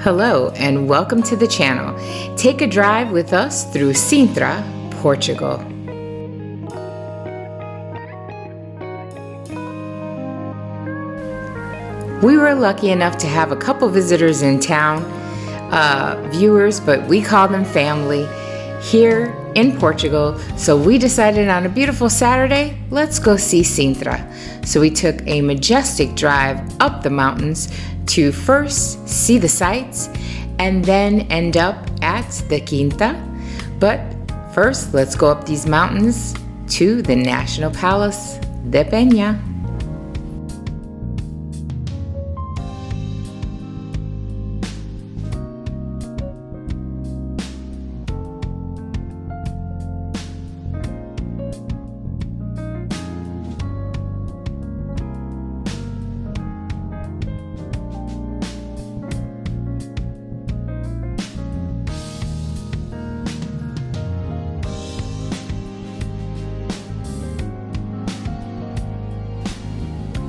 Hello and welcome to the channel. Take a drive with us through Sintra, Portugal. We were lucky enough to have a couple visitors in town, viewers, but we call them family, here in Portugal. So we decided on a beautiful Saturday, let's go see Sintra. So we took a majestic drive up the mountains to first see the sights and then end up at the Quinta. But first, let's go up these mountains to the National Palace de Peña.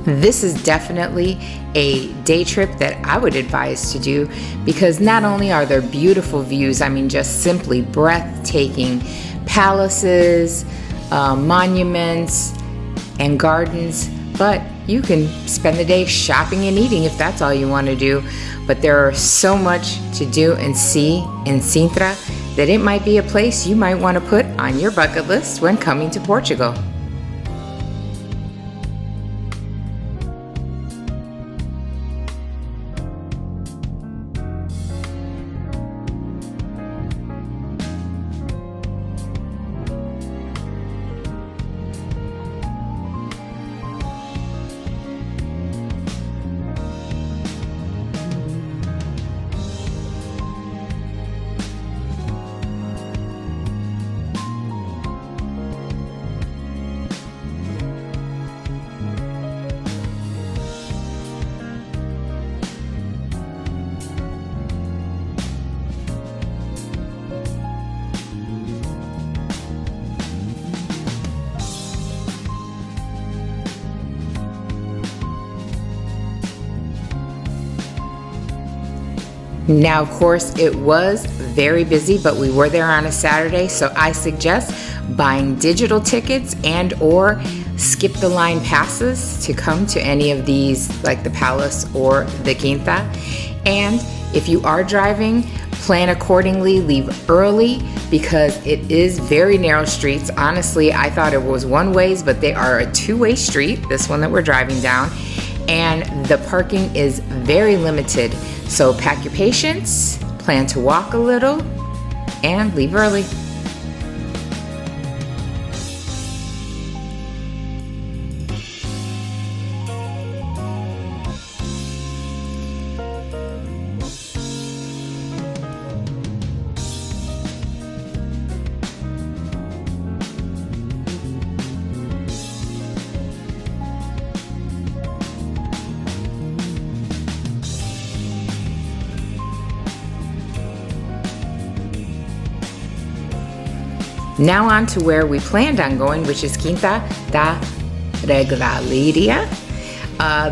This is definitely a day trip that I would advise to do because not only are there beautiful views, I mean just simply breathtaking palaces, monuments, and gardens, but you can spend the day shopping and eating if that's all you want to do. But there are so much to do and see in Sintra that it might be a place you might want to put on your bucket list when coming to Portugal. Now, of course, it was very busy, but we were there on a Saturday, so I suggest buying digital tickets and or skip the line passes to come to any of these, like the Palace or the Quinta. And if you are driving, plan accordingly, leave early because it is very narrow streets. Honestly, I thought it was one ways, but they are a two-way street, this one that we're driving down, and the parking is very limited. So pack your patience, plan to walk a little, and leave early. Now on to where we planned on going, which is Quinta da Regralaria.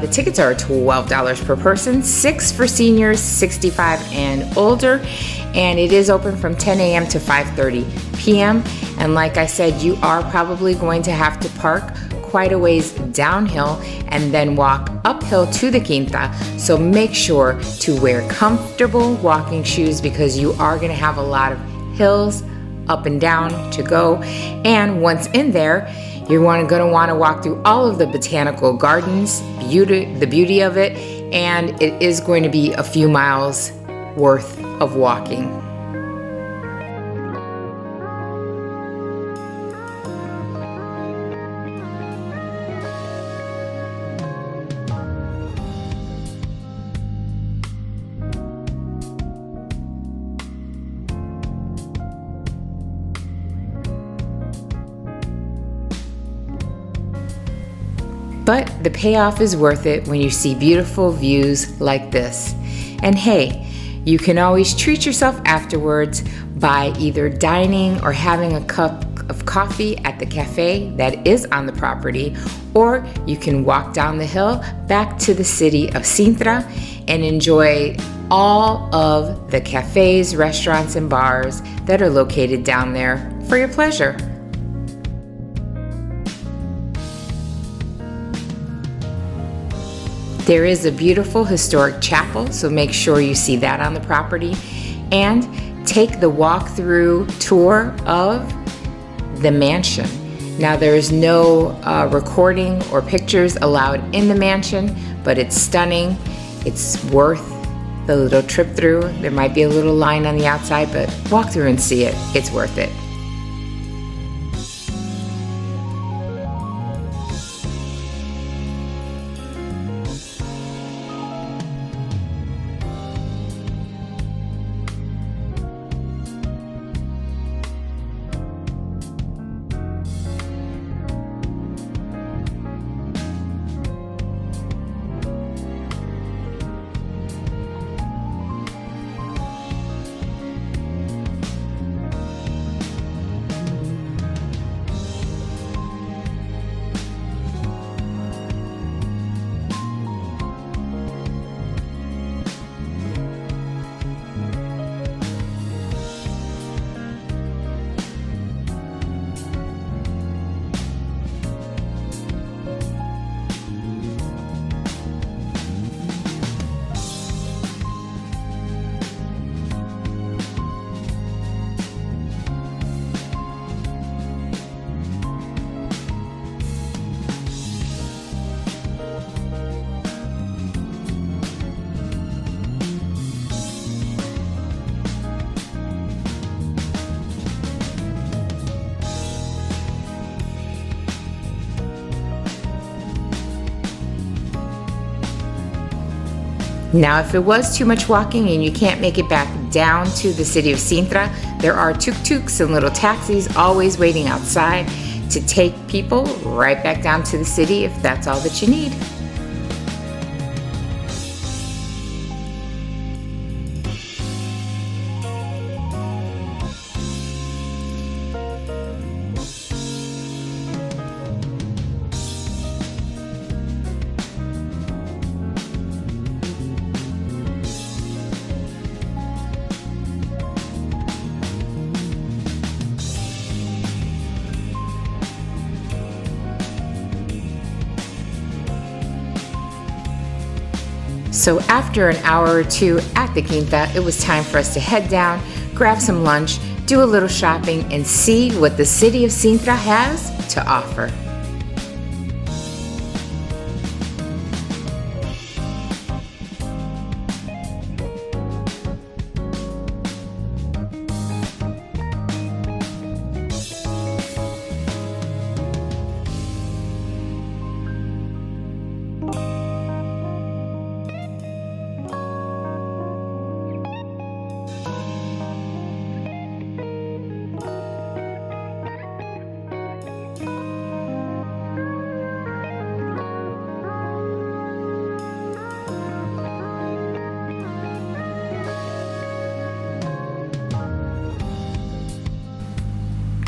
The tickets are $12 per person, $6 for seniors, 65 and older, and it is open from 10 a.m. to 5:30 p.m. And like I said, you are probably going to have to park quite a ways downhill and then walk uphill to the Quinta. So make sure to wear comfortable walking shoes because you are going to have a lot of hills up and down to go. And once in there, you're going to want to walk through all of the botanical gardens, the beauty of it, and it is going to be a few miles worth of walking. But the payoff is worth it when you see beautiful views like this. And hey, you can always treat yourself afterwards by either dining or having a cup of coffee at the cafe that is on the property, or you can walk down the hill back to the city of Sintra and enjoy all of the cafes, restaurants, and bars that are located down there for your pleasure. There is a beautiful historic chapel, so make sure you see that on the property, and take the walkthrough tour of the mansion. Now, there is no recording or pictures allowed in the mansion, but it's stunning. It's worth the little trip through. There might be a little line on the outside, but walk through and see it. It's worth it. Now, if it was too much walking and you can't make it back down to the city of Sintra, there are tuk-tuks and little taxis always waiting outside to take people right back down to the city if that's all that you need. So after an hour or two at the Quinta, it was time for us to head down, grab some lunch, do a little shopping, and see what the city of Sintra has to offer.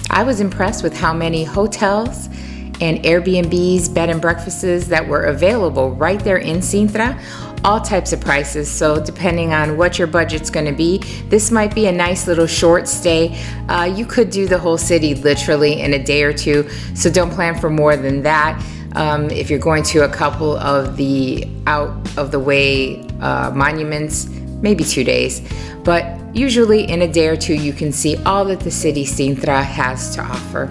I was impressed with how many hotels and Airbnbs, bed and breakfasts that were available right there in Sintra, all types of prices. So depending on what your budget's going to be, this might be a nice little short stay. You could do the whole city literally in a day or two, so don't plan for more than that. If you're going to a couple of the out of the way monuments, maybe 2 days. But usually in a day or two, you can see all that the city Sintra has to offer.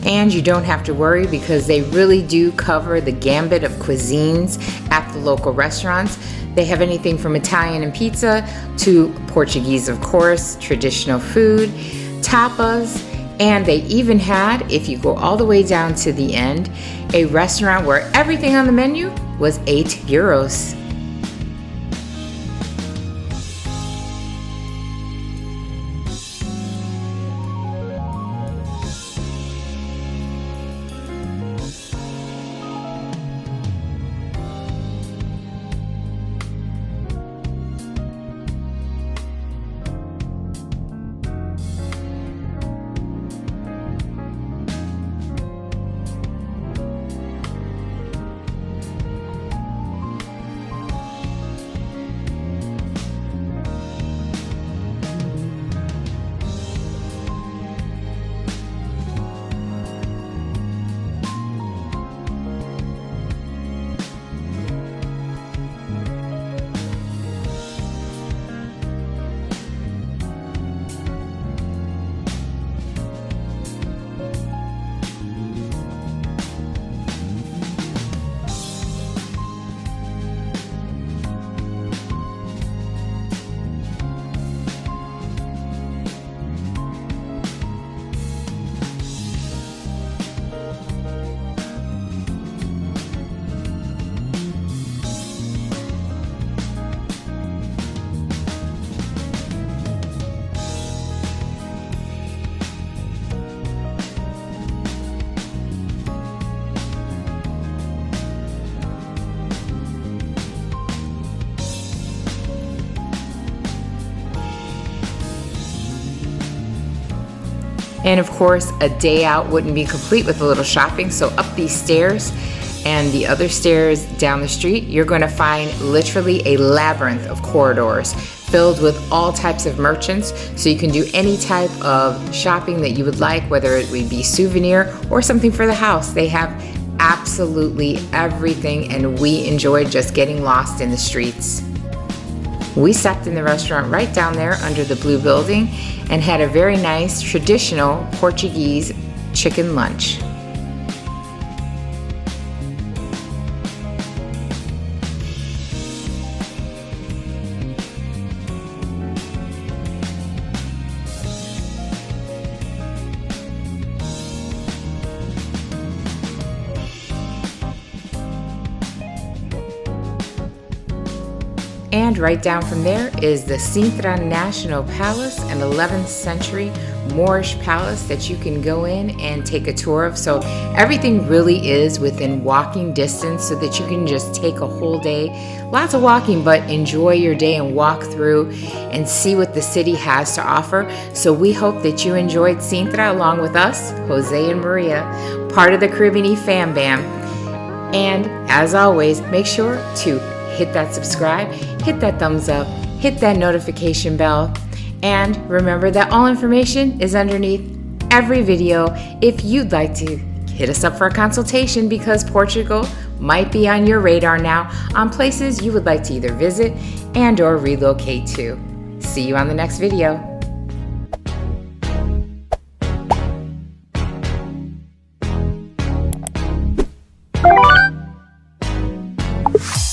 And you don't have to worry because they really do cover the gambit of cuisines at the local restaurants. They have anything from Italian and pizza to Portuguese, of course, traditional food, tapas, and they even had, if you go all the way down to the end, a restaurant where everything on the menu was €8. And of course, a day out wouldn't be complete with a little shopping. So up these stairs and the other stairs down the street, you're going to find literally a labyrinth of corridors filled with all types of merchants. So you can do any type of shopping that you would like, whether it would be souvenir or something for the house. They have absolutely everything, and we enjoyed just getting lost in the streets. We stopped in the restaurant right down there under the blue building and had a very nice traditional Portuguese chicken lunch. And right down from there is the Sintra National Palace, an 11th century Moorish palace that you can go in and take a tour of. So everything really is within walking distance, so that you can just take a whole day, lots of walking, but enjoy your day and walk through and see what the city has to offer. So we hope that you enjoyed Sintra along with us, Jose and Maria, part of the Caribbean Fam Bam. And as always, make sure to hit that subscribe, hit that thumbs up, hit that notification bell, and remember that all information is underneath every video if you'd like to hit us up for a consultation, because Portugal might be on your radar now on places you would like to either visit and or relocate to. See you on the next video. You